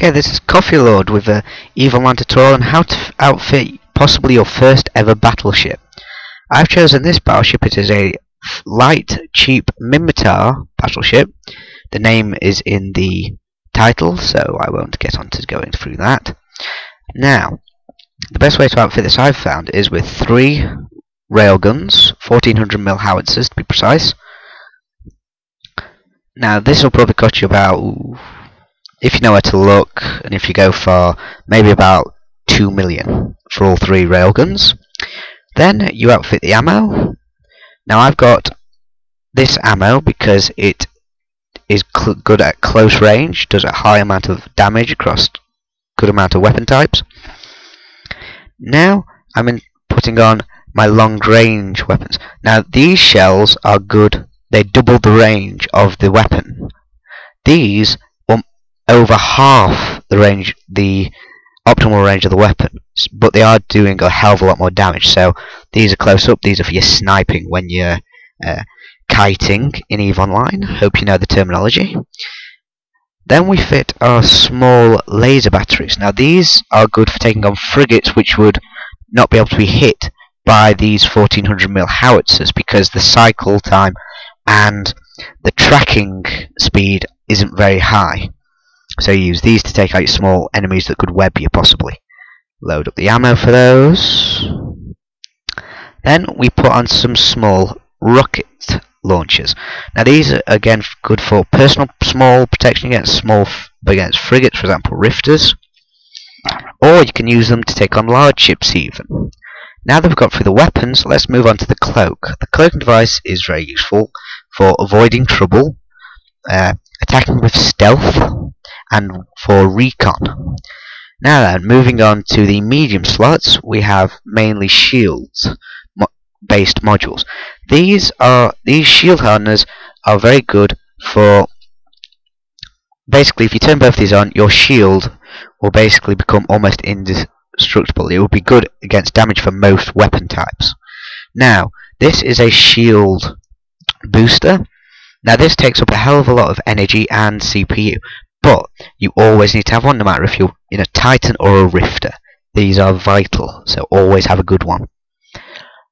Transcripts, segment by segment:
Okay, this is Coffee Lord with a Evil Man tutorial on how to outfit possibly your first ever battleship. I've chosen this battleship. It is a light, cheap Mimitar battleship. The name is in the title, so I won't get on to going through that. Now, the best way to outfit this I've found is with 3 railguns, 1400mm howitzers to be precise. Now, this will probably cost you about, if you know where to look, and if you go for maybe about 2 million for all 3 railguns. Then you outfit the ammo. Now I've got this ammo because it is good at close range, does a high amount of damage across good amount of weapon types. Now I'm putting on my long range weapons. Now these shells are good, they double the range of the weapon. These over half the range, the optimal range of the weapon, but they are doing a hell of a lot more damage. So these are close up, these are for your sniping when you're kiting in EVE Online. Hope you know the terminology. Then we fit our small laser batteries. Now these are good for taking on frigates which would not be able to be hit by these 1400mm howitzers because the cycle time and the tracking speed isn't very high. So you use these to take out small enemies that could web you possibly. Load up the ammo for those. Then we put on some small rocket launchers. Now these are again good for personal small protection against frigates, for example rifters. Or you can use them to take on large ships even. Now that we've got through the weapons, let's move on to the cloak. The cloaking device is very useful for avoiding trouble, attacking with stealth, and for recon. Now then, moving on to the medium slots, we have mainly shields based modules. These shield hardeners are very good for, basically if you turn both these on, your shield will basically become almost indestructible. It will be good against damage for most weapon types. Now this is a shield booster. Now this takes up a hell of a lot of energy and CPU, but you always need to have one, no matter if you're in a Titan or a Rifter. These are vital, so always have a good one.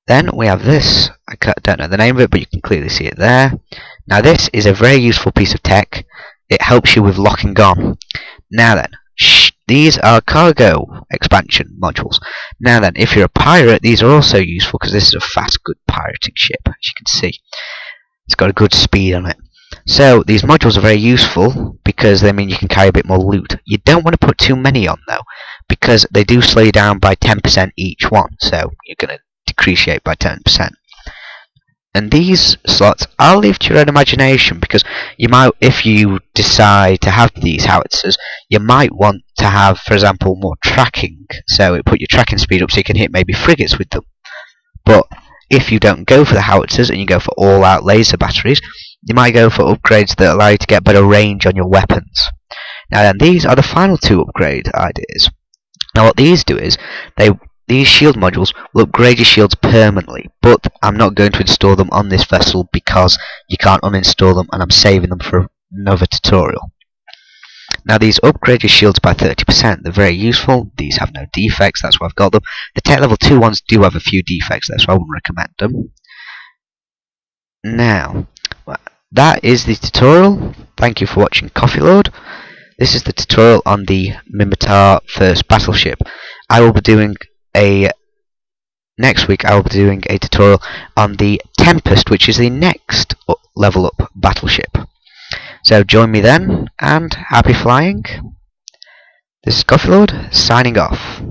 Then we have this. I don't know the name of it, but you can clearly see it there. Now this is a very useful piece of tech. It helps you with locking on. Now then, these are cargo expansion modules. Now then, if you're a pirate, these are also useful because this is a fast, good pirating ship, as you can see. It's got a good speed on it. So these modules are very useful because they mean you can carry a bit more loot. You don't want to put too many on though, because they do slow you down by 10% each one, so you're going to decrease by 10%. And these slots, I'll leave to your own imagination, because you might, if you decide to have these howitzers, you might want to have, for example, more tracking, so it put your tracking speed up so you can hit maybe frigates with them. But if you don't go for the howitzers and you go for all-out laser batteries, you might go for upgrades that allow you to get better range on your weapons. Now then, these are the final 2 upgrade ideas. Now what these do is, these shield modules will upgrade your shields permanently, but I'm not going to install them on this vessel because you can't uninstall them, and I'm saving them for another tutorial. Now these upgrade your shields by 30%. They're very useful. These have no defects, that's why I've got them. The tech level 2 ones do have a few defects, that's why I wouldn't recommend them. Now, that is the tutorial. Thank you for watching Coffee Lord. This is the tutorial on the Mimitar first battleship. Next week I will be doing a tutorial on the Tempest, which is the next level up battleship. So join me then, and happy flying. This is Coffee Lord signing off.